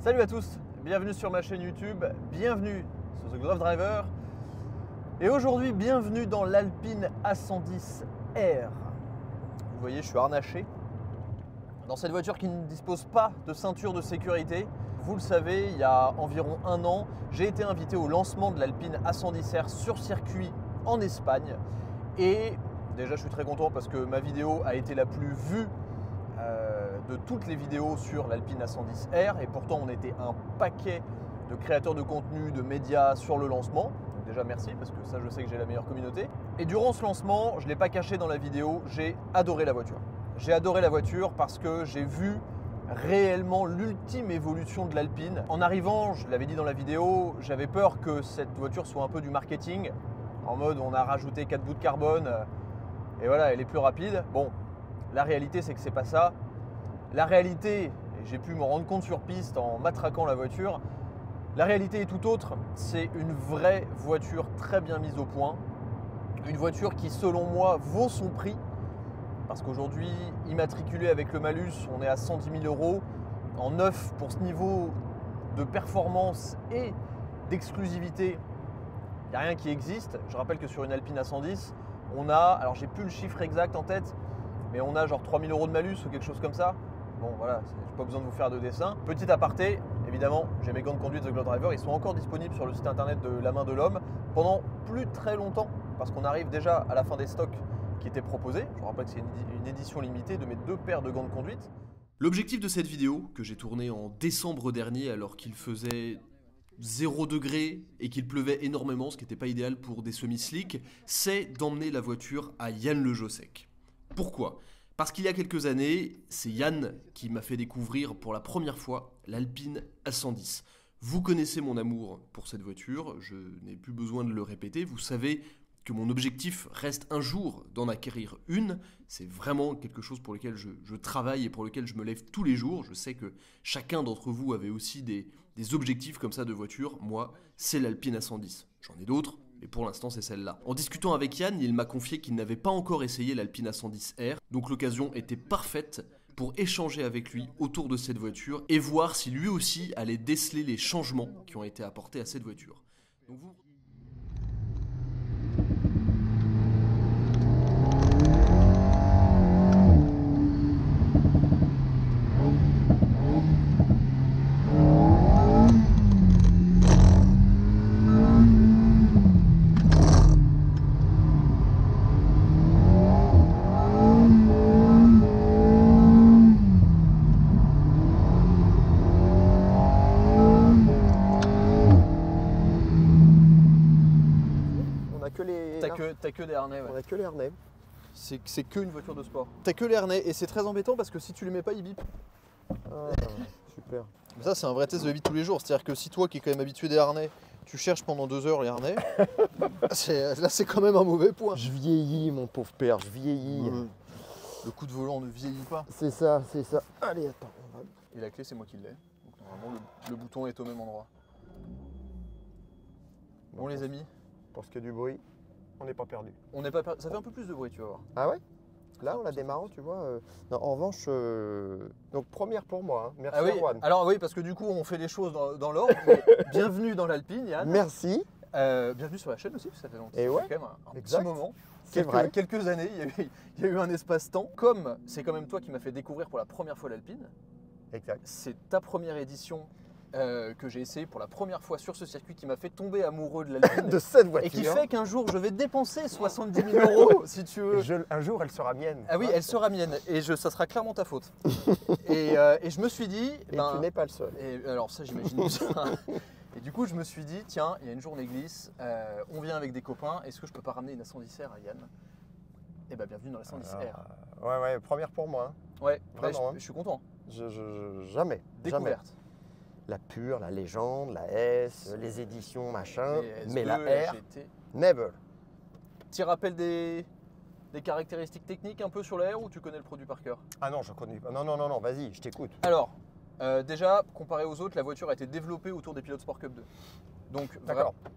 Salut à tous, bienvenue sur ma chaîne YouTube, bienvenue sur The Glove Driver. Et aujourd'hui, bienvenue dans l'Alpine A110R. Vous voyez, je suis harnaché dans cette voiture qui ne dispose pas de ceinture de sécurité. Vous le savez, il y a environ un an, j'ai été invité au lancement de l'Alpine A110R sur circuit en Espagne. Et déjà, je suis très content parce que ma vidéo a été la plus vue de toutes les vidéos sur l'Alpine A110R, et pourtant on était un paquet de créateurs de contenu, de médias sur le lancement. Donc déjà merci, parce que ça, je sais que j'ai la meilleure communauté. Et durant ce lancement, je ne l'ai pas caché dans la vidéo, j'ai adoré la voiture. J'ai adoré la voiture parce que j'ai vu réellement l'ultime évolution de l'Alpine. En arrivant, je l'avais dit dans la vidéo, j'avais peur que cette voiture soit un peu du marketing, en mode on a rajouté 4 bouts de carbone et voilà, elle est plus rapide. Bon, la réalité, c'est que c'est pas ça. La réalité, et j'ai pu m'en rendre compte sur piste en matraquant la voiture, la réalité est tout autre. C'est une vraie voiture très bien mise au point. Une voiture qui, selon moi, vaut son prix. Parce qu'aujourd'hui, immatriculée avec le malus, on est à 110 000 €. En neuf, pour ce niveau de performance et d'exclusivité, il n'y a rien qui existe. Je rappelle que sur une Alpine A110, on a, alors j'ai plus le chiffre exact en tête, mais on a genre 3 000 € de malus ou quelque chose comme ça. Bon voilà, j'ai pas besoin de vous faire de dessin. Petit aparté, évidemment, j'ai mes gants de conduite The Glove Driver, ils sont encore disponibles sur le site internet de La Main de l'Homme pendant plus très longtemps, parce qu'on arrive déjà à la fin des stocks qui étaient proposés. Je vous rappelle que c'est une édition limitée de mes 2 paires de gants de conduite. L'objectif de cette vidéo, que j'ai tournée en décembre dernier alors qu'il faisait 0 degré et qu'il pleuvait énormément, ce qui n'était pas idéal pour des semi-slicks, c'est d'emmener la voiture à Yann Le Jossec. Pourquoi ? Parce qu'il y a quelques années, c'est Yann qui m'a fait découvrir pour la première fois l'Alpine A110. Vous connaissez mon amour pour cette voiture, je n'ai plus besoin de le répéter, vous savez que mon objectif reste un jour d'en acquérir une. C'est vraiment quelque chose pour lequel je travaille et pour lequel je me lève tous les jours. Je sais que chacun d'entre vous avait aussi des objectifs comme ça de voiture. Moi, c'est l'Alpine A110. J'en ai d'autres, mais pour l'instant, c'est celle-là. En discutant avec Yann, il m'a confié qu'il n'avait pas encore essayé l'Alpine A110R, donc l'occasion était parfaite pour échanger avec lui autour de cette voiture et voir si lui aussi allait déceler les changements qui ont été apportés à cette voiture. Donc vous... T'as que des harnais, ouais. On a que les harnais. C'est que une voiture de sport. T'as que les harnais et c'est très embêtant parce que si tu les mets pas, ils bipent. Ah, super. Mais ça, c'est un vrai test de vie de tous les jours. C'est-à-dire que si toi qui es quand même habitué des harnais, tu cherches pendant 2 heures les harnais, là c'est quand même un mauvais point. Je vieillis, mon pauvre père, je vieillis. Le coup de volant ne vieillit pas. C'est ça, c'est ça. Allez, attends. Et la clé, c'est moi qui l'ai. Donc normalement, le bouton est au même endroit. Bon les amis, Pour ce qui est du bruit, on n'est pas perdu. on n'est pas ça fait un peu plus de bruit, tu vas voir. Ah ouais? Là, en la démarrant, tu vois. Non, en revanche, donc première pour moi. Hein. Merci Ah oui, Erwan. alors oui, parce que du coup, on fait les choses dans l'ordre. Mais bienvenue dans l'Alpine, Yann. Merci. Bienvenue sur la chaîne aussi, parce que ça fait longtemps. Et ouais, Ça fait quand même un exact. petit moment. C'est vrai. Quelques années, il y a eu un espace-temps. Comme c'est quand même toi qui m'as fait découvrir pour la première fois l'Alpine, Exact. c'est ta première édition que j'ai essayé pour la première fois sur ce circuit qui m'a fait tomber amoureux de l'Alpine. De cette Et voiture. qui fait qu'un jour, je vais dépenser 70 000 €, si tu veux. Un jour, elle sera mienne. Ah oui, elle sera mienne et ça sera clairement ta faute. et je me suis dit... Et tu n'es pas le seul. Et alors ça, j'imagine bien. Et du coup, je me suis dit, tiens, il y a une journée glisse, on vient avec des copains, est-ce que je peux pas ramener une A110R à Yann? Eh bien, bienvenue dans la 110R. Ouais, première pour moi. Hein. Ouais, Vraiment, je suis content. Jamais. Découverte. La pure, la légende, la S, les éditions, machin. Les Mais la S2, R, GT. never. Tu rappelles des caractéristiques techniques un peu sur la R ou tu connais le produit par cœur? Ah non, je connais pas. Non, vas-y, je t'écoute. Alors, déjà, comparé aux autres, la voiture a été développée autour des pilotes Sport Cup 2. Donc,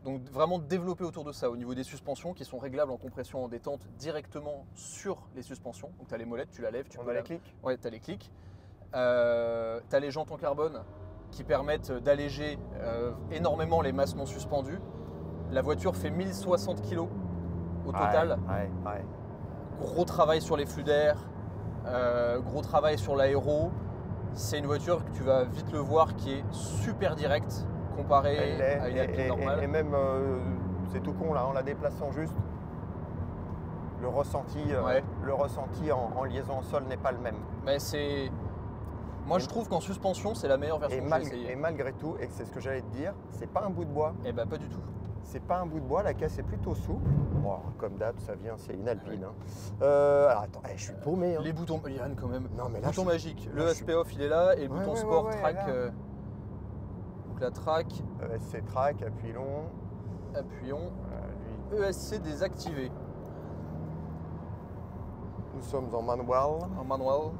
donc vraiment développé autour de ça, au niveau des suspensions qui sont réglables en compression, en détente directement sur les suspensions. Donc tu as les molettes, tu la lèves, tu On peux a les clics. Ouais, tu as les clics. Tu as les jantes en carbone qui permettent d'alléger énormément les masses non suspendues. La voiture fait 1060 kg au total. Ouais. Gros travail sur les flux d'air, gros travail sur l'aéro. C'est une voiture que tu vas vite le voir qui est super directe comparée à une Alpine normale. Et même, c'est tout con là, en la déplaçant juste, le ressenti en liaison au sol n'est pas le même. Mais moi je trouve qu'en suspension c'est la meilleure version que j'ai essayée. Et malgré tout, et c'est ce que j'allais te dire, c'est pas un bout de bois. Eh ben pas du tout. C'est pas un bout de bois, la caisse est plutôt souple. Bon, comme d'hab, ça vient, c'est une Alpine. Ouais. Alors attends, je suis paumé. Les boutons, Yann quand même. Non, mais là, bouton magique. Le SP off il est là et le bouton sport track. Donc la track. ESC track, appui long. Appuyons. ESC désactivé. Nous sommes en manual. En manual.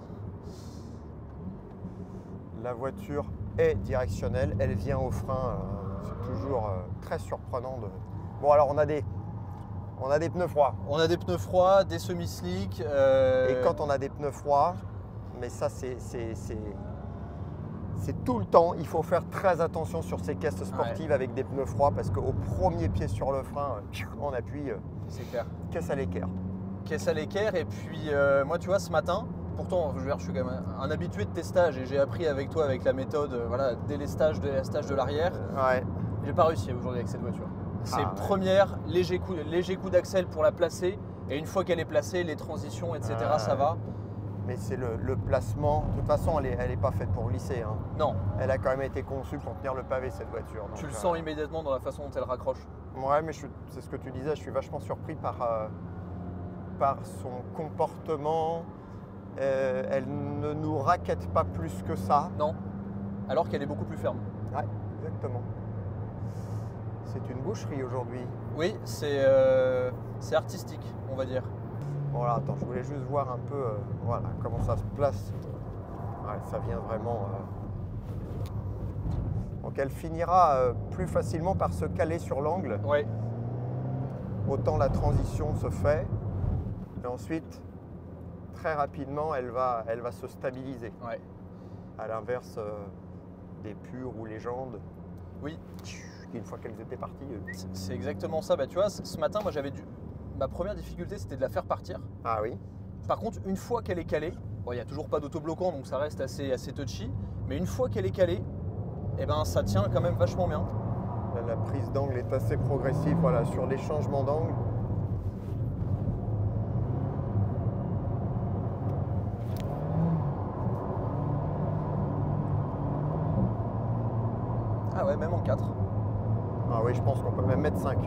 La voiture est directionnelle, elle vient au frein. C'est toujours très surprenant. Bon, alors on a des pneus froids. On a des pneus froids, des semi-slick. Et quand on a des pneus froids, mais ça c'est tout le temps, il faut faire très attention sur ces caisses sportives avec des pneus froids parce qu'au premier pied sur le frein, on appuie. C'est clair. Caisse à l'équerre. Caisse à l'équerre et puis moi tu vois ce matin, pourtant je suis quand même un habitué de testage et j'ai appris avec toi avec la méthode délestage de l'arrière. J'ai pas réussi aujourd'hui avec cette voiture. C'est première, léger coup d'axel pour la placer et une fois qu'elle est placée, les transitions etc. Ça va. Mais c'est le placement, de toute façon elle est pas faite pour glisser. Hein. Non. Elle a quand même été conçue pour tenir le pavé cette voiture. Tu le sens immédiatement dans la façon dont elle raccroche. Ouais mais c'est ce que tu disais, je suis vachement surpris par son comportement. Elle ne nous raquette pas plus que ça. Non, alors qu'elle est beaucoup plus ferme. Ouais, exactement. C'est une boucherie aujourd'hui. Oui, c'est artistique, on va dire. Voilà, attends, je voulais juste voir un peu comment ça se place. Ouais, ça vient vraiment... Donc elle finira plus facilement par se caler sur l'angle. Ouais. Autant la transition se fait. Et ensuite, très rapidement, elle va se stabiliser. Ouais. À l'inverse des pures ou légendes. Oui. Une fois qu'elles étaient parties. C'est exactement ça. Bah, tu vois, ce matin, moi ma première difficulté, c'était de la faire partir. Ah oui. Par contre, une fois qu'elle est calée, bon, il n'y a toujours pas d'autobloquant, donc ça reste assez touchy. Mais une fois qu'elle est calée, eh ben, ça tient quand même vachement bien. Là, la prise d'angle est assez progressive. Voilà, sur les changements d'angle. Ah ouais, même en 4. Ah oui, je pense qu'on peut même mettre 5.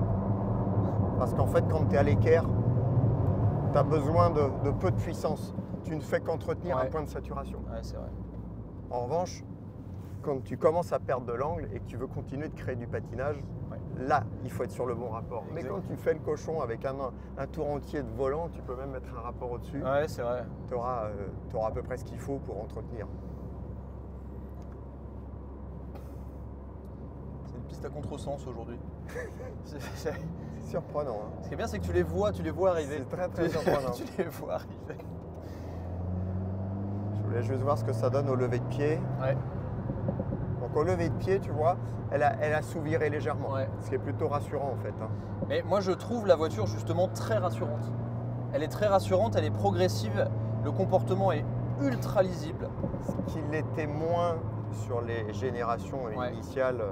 Parce qu'en fait, quand tu es à l'équerre, tu as besoin de peu de puissance. Tu ne fais qu'entretenir un point de saturation. Ouais, c'est vrai. En revanche, quand tu commences à perdre de l'angle et que tu veux continuer de créer du patinage, là, il faut être sur le bon rapport. Exactement. Mais quand tu fais le cochon avec un tour entier de volant, tu peux même mettre un rapport au-dessus. Ouais, c'est vrai. Tu auras à peu près ce qu'il faut pour entretenir. Piste à contresens aujourd'hui. C'est surprenant. Hein. Ce qui est bien, c'est que tu les vois arriver. C'est très très surprenant. Tu les vois arriver. Je voulais juste voir ce que ça donne au lever de pied. Ouais. Donc au lever de pied, tu vois, elle a sous-viré légèrement. Ouais. Ce qui est plutôt rassurant en fait. Hein. Mais moi, je trouve la voiture justement très rassurante. Elle est très rassurante, elle est progressive. Le comportement est ultra lisible. Ce qui l'était moins sur les générations initiales.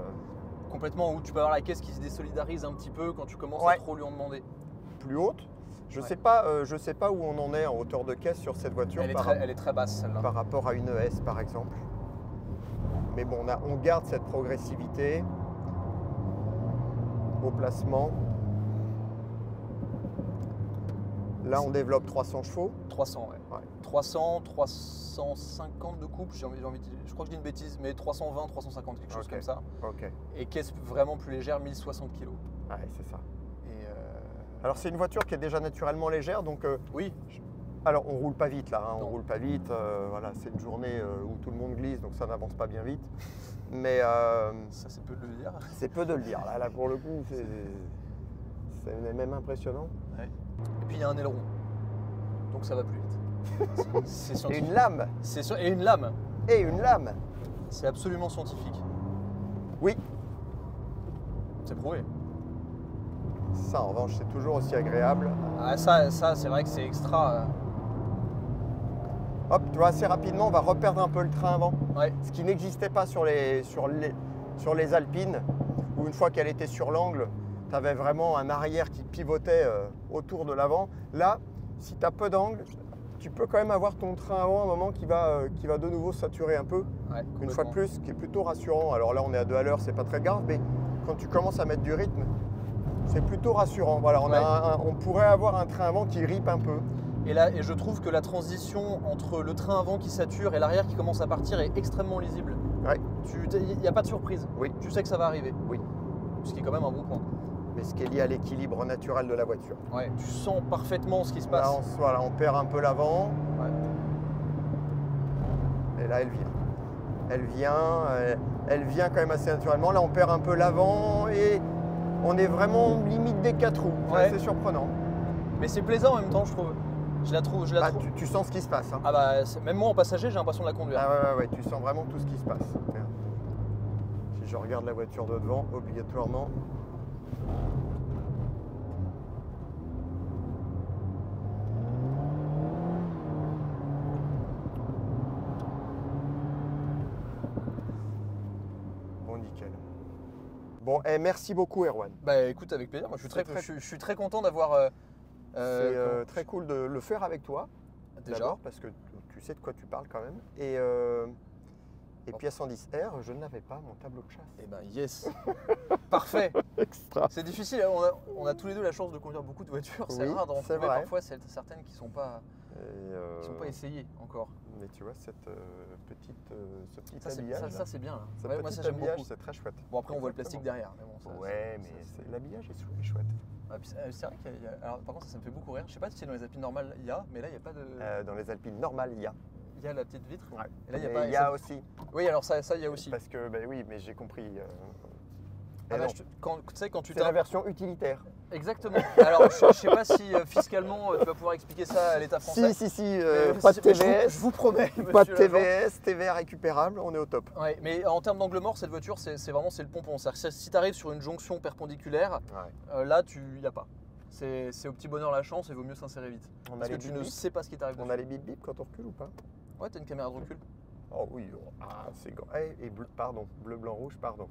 Complètement, où tu peux avoir la caisse qui se désolidarise un petit peu quand tu commences à trop lui en demander. Plus haute. Je sais pas où on en est en hauteur de caisse sur cette voiture. Elle est très basse celle-là. Par rapport à une ES par exemple. Mais bon, on garde cette progressivité au placement. Là, on développe 300 chevaux. 300, ouais. 300, 350 de couple, j'ai envie de dire. Je crois que je dis une bêtise, mais 320, 350, quelque chose comme ça. Ok. Et caisse vraiment plus légère, 1060 kg. Ouais, c'est ça. Et Alors, c'est une voiture qui est déjà naturellement légère, donc... oui. Alors, on roule pas vite là, hein, on roule pas vite. Voilà, c'est une journée où tout le monde glisse, donc ça n'avance pas bien vite. Mais ça, c'est peu de le dire. C'est peu de le dire. Là pour le coup, c'est même impressionnant. Ouais. Et puis il y a un aileron, donc ça va plus vite. C'est Et une lame. Et une lame. Et une lame. C'est absolument scientifique. Oui. C'est prouvé. Ça, en revanche, c'est toujours aussi agréable. Ah, ça c'est vrai que c'est extra. Hop, tu vois, assez rapidement, on va reperdre un peu le train avant. Ouais. Ce qui n'existait pas sur les Alpines, où une fois qu'elle était sur l'angle, tu avais vraiment un arrière qui pivotait autour de l'avant. Là, si tu as peu d'angle, tu peux quand même avoir ton train avant à un moment qui va de nouveau saturer un peu. Ouais, Une fois de plus, ce qui est plutôt rassurant. Alors là, on est à 2 à l'heure, c'est pas très grave, mais quand tu commences à mettre du rythme, c'est plutôt rassurant. Voilà, on pourrait avoir un train avant qui ripe un peu. Et là, je trouve que la transition entre le train avant qui sature et l'arrière qui commence à partir est extrêmement lisible. Ouais. Il n'y a pas de surprise. Oui. Tu sais que ça va arriver. Oui. Ce qui est quand même un bon point. Mais ce qui est lié à l'équilibre naturel de la voiture. Ouais, tu sens parfaitement ce qui se passe. Là, on perd un peu l'avant. Ouais. Et là, elle vient. Elle vient quand même assez naturellement. Là, on perd un peu l'avant et on est vraiment limite des 4 roues. Ouais. C'est surprenant. Mais c'est plaisant en même temps, je trouve. Je la trouve. Tu sens ce qui se passe. Hein. Ah bah, même moi en passager, j'ai l'impression de la conduire. Ah ouais, tu sens vraiment tout ce qui se passe. Regarde. Si je regarde la voiture de devant, obligatoirement. Bon, nickel. Bon, merci beaucoup, Erwan. Bah écoute, avec plaisir. Moi, je suis très content d'avoir. C'est très cool de le faire avec toi. Déjà. D'abord, parce que tu sais de quoi tu parles quand même. Et puis à 110R, je n'avais pas mon tableau de chasse. Eh ben yes. Parfait. Extra. C'est difficile. On a tous les deux la chance de conduire beaucoup de voitures. C'est Oui, rare d'en c'est trouver vrai. parfois certaines qui ne sont pas essayées encore. Mais tu vois, ce petit Ça, habillage. ça c'est bien. Là. Ce Ouais, moi, petit ça, j'aime habillage, beaucoup. c'est très chouette. Bon, après, on voit le Exactement. plastique derrière. Mais bon, ça, Ouais, mais l'habillage est chouette. Ah, puis c'est vrai qu'il y a. Alors, par contre, ça me fait beaucoup rire. Je sais pas si c'est dans les Alpines normales, il y a, mais là, il n'y a pas de. Dans les Alpines normales, il y a. Il y a la petite vitre. Ouais. Et là, il y a Mais pas. il y a aussi. Oui, alors ça, il y a aussi. Parce que, oui, mais j'ai compris. Ah bah, non. tu sais, quand tu C'est la version utilitaire. Exactement. Alors, je sais pas si fiscalement tu vas pouvoir expliquer ça à l'État français. Si, Mais pas de mais TVS. Je vous promets. Pas de monsieur l'agent. TVS, TVA récupérable, on est au top. Ouais, mais en termes d'angle mort, cette voiture, c'est vraiment le pompon. C'est-à-dire que si tu arrives sur une jonction perpendiculaire, là, il n'y a pas. C'est au petit bonheur la chance et vaut mieux s'insérer vite. Parce que tu ne sais pas ce qui t'arrive. On a les bip bip quand on recule ou pas? Ouais, t'as une caméra de recul. Oh oui, c'est grand. Et bleu, pardon, bleu, blanc, rouge, pardon.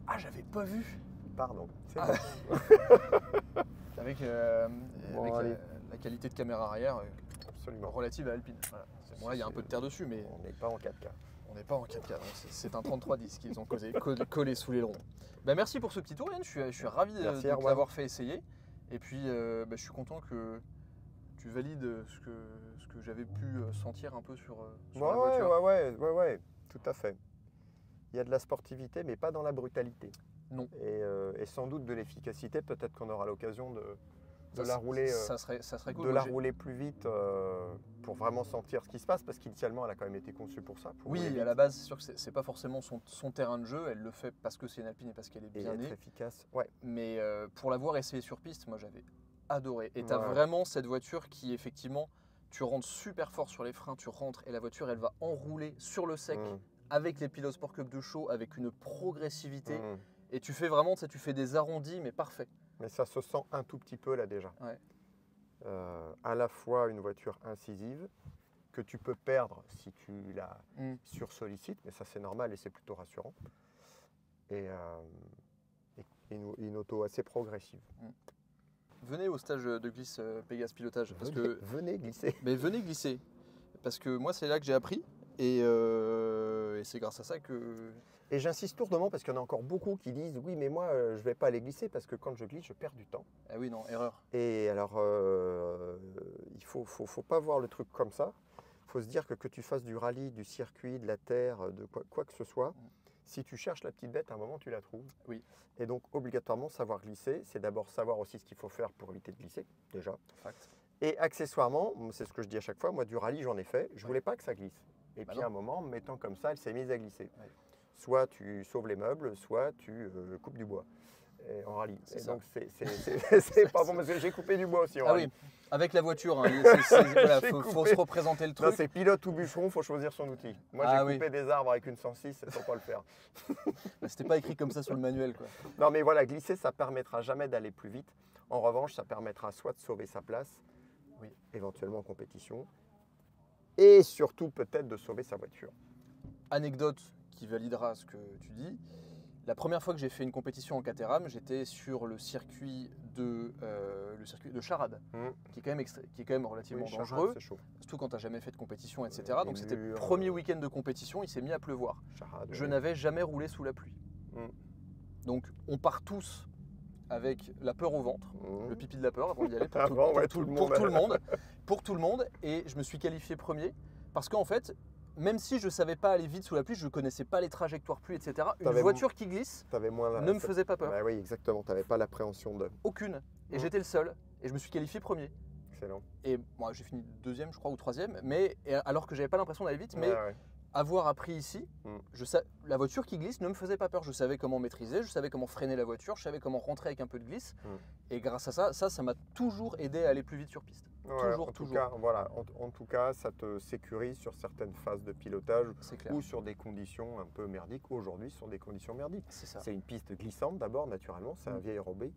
Ah, j'avais pas vu. Pardon. C'est Ah. bon. Avec, Bon, allez. la qualité de caméra arrière Absolument. relative à Alpine. Voilà. Bon, là, il y a un peu de terre dessus, mais On n'est pas en 4K. on n'est pas en 4K. C'est un 3310 qu'ils ont collé sous l'aileron. Bah, merci pour ce petit tour, Yann. Je suis ravi Merci, de Erwan. l'avoir fait essayer. Et puis, je suis content que tu valides ce que j'avais pu sentir un peu sur la voiture. Ouais, tout à fait. Il y a de la sportivité, mais pas dans la brutalité. Non. Et sans doute de l'efficacité. Peut-être qu'on aura l'occasion de Ça, la rouler. Ça serait cool. De la Moi, rouler plus vite pour vraiment sentir ce qui se passe, parce qu'initialement elle a quand même été conçue pour ça. Pour rouler oui, vite à la base, c'est sûr que c'est pas forcément son terrain de jeu. Elle le fait parce que c'est une Alpine et parce qu'elle est et bien être née. efficace. Ouais. Mais pour l'avoir essayé sur piste, moi j'avais adoré. Et tu as Ouais. vraiment cette voiture qui, effectivement, tu rentres super fort sur les freins, tu rentres et la voiture elle va enrouler sur le sec Mm. avec les pilotes Sport Cup de show, avec une progressivité. Mm. Et tu fais vraiment, tu fais des arrondis, mais parfait. Mais ça se sent un tout petit peu là déjà. Ouais. À la fois une voiture incisive que tu peux perdre si tu la Mm. sursollicites, mais ça c'est normal et c'est plutôt rassurant. Et une auto assez progressive. Venez au stage de glisse Pégase Pilotage. Parce que, Venez glisser. mais venez glisser. Parce que moi, c'est là que j'ai appris. Et c'est grâce à ça que. Et j'insiste lourdement parce qu'il y en a encore beaucoup qui disent oui mais moi je vais pas aller glisser parce que quand je glisse je perds du temps. Ah oui, non, erreur. Et alors il faut pas voir le truc comme ça. Il faut se dire que tu fasses du rallye, du circuit, de la terre, de quoi que ce soit, si tu cherches la petite bête à un moment tu la trouves. Oui. Et donc obligatoirement savoir glisser, c'est d'abord savoir aussi ce qu'il faut faire pour éviter de glisser déjà. Fact. Et accessoirement, c'est ce que je dis à chaque fois, moi du rallye j'en ai fait, je voulais pas que ça glisse. Et Bah puis non. à un moment, en me mettant comme ça, elle s'est mise à glisser. Ouais. Soit tu sauves les meubles, soit tu coupes du bois. et en rallye. C'est Et ça. donc c'est pas bon parce que j'ai coupé du bois aussi en Ah rallye. oui, avec la voiture, hein, voilà, J'ai faut coupé. se représenter le Non, truc. c'est pilote ou bûcheron, faut choisir son outil. Moi Ah j'ai oui. coupé des arbres avec une 106, il faut pas le faire. C'était pas écrit comme ça sur le manuel, quoi. Non mais voilà, glisser ça permettra jamais d'aller plus vite. En revanche, ça permettra soit de sauver sa place, Oui. éventuellement en compétition, et surtout peut-être de sauver sa voiture. Anecdote qui validera ce que tu dis. La première fois que j'ai fait une compétition en Caterham, j'étais sur le circuit de Charade, qui est quand même relativement Oui, dangereux, c'est chaud. surtout quand tu n'as jamais fait de compétition, etc. Les Donc c'était le murs, premier week-end de compétition, il s'est mis à pleuvoir. Charade, Je oui. n'avais jamais roulé sous la pluie. Mm. Donc on part tous avec la peur au ventre, Mm. le pipi de la peur avant d'y aller, pour, Avant, tout, ouais, pour tout le pour monde. tout le monde, pour tout le monde. Et je me suis qualifié premier parce qu'en fait, même si je ne savais pas aller vite sous la pluie, je ne connaissais pas les trajectoires pluie, etc. Une T'avais voiture qui glisse T'avais moins la- ne me faisait pas peur. Bah oui, exactement. Tu n'avais pas l'appréhension de. Aucune. Et Mm. j'étais le seul. Et je me suis qualifié premier. Excellent. Et moi, j'ai fini deuxième, je crois, ou troisième. Alors que j'avais pas l'impression d'aller vite. Mais Ouais, ouais. avoir appris ici, Mm. la voiture qui glisse ne me faisait pas peur. Je savais comment maîtriser, je savais comment freiner la voiture, je savais comment rentrer avec un peu de glisse. Mm. Et grâce à ça m'a toujours aidé à aller plus vite sur piste. Ouais, Toujours, en tout toujours. cas, voilà, en tout cas, ça te sécurise sur certaines phases de pilotage C'est clair. ou sur des conditions un peu merdiques. Aujourd'hui, ce sont des conditions merdiques. C'est ça. C'est une piste glissante d'abord, naturellement, c'est un Mm. vieil enrobé.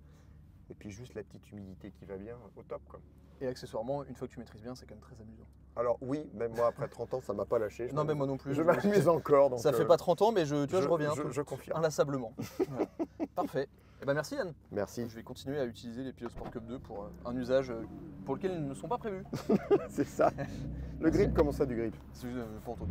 Et puis juste la petite humidité qui va bien, au top, quoi. Et accessoirement, une fois que tu maîtrises bien, c'est quand même très amusant. Alors oui, même moi, après 30 ans, ça m'a pas lâché. Non, mais moi non plus. Je m'amuse encore. Donc, Ça fait pas 30 ans, mais je reviens Je confirme. inlassablement. Voilà. Parfait. Eh ben merci Yann. Merci, Je vais continuer à utiliser les pilotes Sport Cup 2 pour un usage pour lequel ils ne sont pas prévus. c'est ça. Le grip, comment ça, du grip? C'est juste pour toi.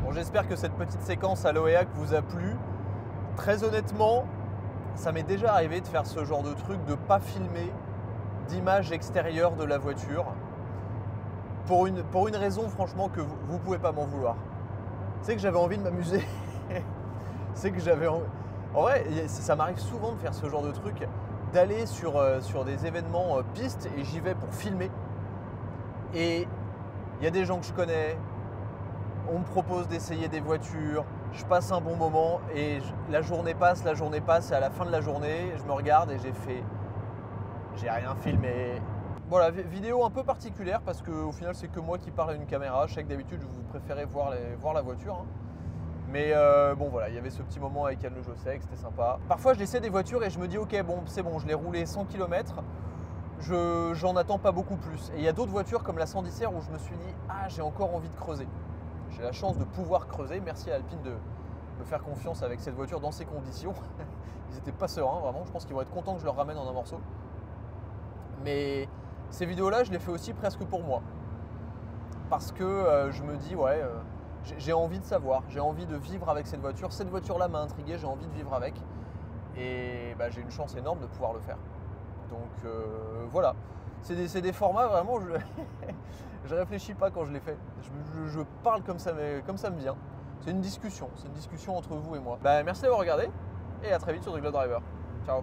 Bon, j'espère que cette petite séquence à l'OEAC vous a plu. Très honnêtement, ça m'est déjà arrivé de faire ce genre de truc, de pas filmer d'image extérieure de la voiture. Pour une raison, franchement, que vous pouvez pas m'en vouloir. C'est que j'avais envie de m'amuser. C'est que j'avais envie... En vrai, ça m'arrive souvent de faire ce genre de truc, d'aller sur des événements pistes et j'y vais pour filmer. Et il y a des gens que je connais, on me propose d'essayer des voitures, je passe un bon moment et la journée passe et à la fin de la journée, je me regarde et j'ai rien filmé. Voilà, vidéo un peu particulière parce qu'au final c'est que moi qui parle à une caméra. Je sais que d'habitude vous préférez voir la voiture. Hein. Mais bon voilà, il y avait ce petit moment avec Yann Le Jossec, c'était sympa. Parfois je laissais des voitures et je me dis ok bon c'est bon, je l'ai roulé 100 km, j'en attends pas beaucoup plus. Et il y a d'autres voitures comme la 110R où je me suis dit ah j'ai encore envie de creuser. J'ai la chance de pouvoir creuser, merci à Alpine de me faire confiance avec cette voiture dans ces conditions. Ils n'étaient pas sereins vraiment, je pense qu'ils vont être contents que je leur ramène en un morceau. Mais ces vidéos-là, je les fais aussi presque pour moi. Parce que je me dis, ouais, j'ai envie de savoir, j'ai envie de vivre avec cette voiture. Cette voiture-là m'a intrigué, j'ai envie de vivre avec. Et bah, j'ai une chance énorme de pouvoir le faire. Donc voilà, c'est des formats vraiment, je réfléchis pas quand je les fais. Je parle comme ça me vient. C'est une discussion entre vous et moi. Bah, merci d'avoir regardé et à très vite sur The Globe Driver. Ciao.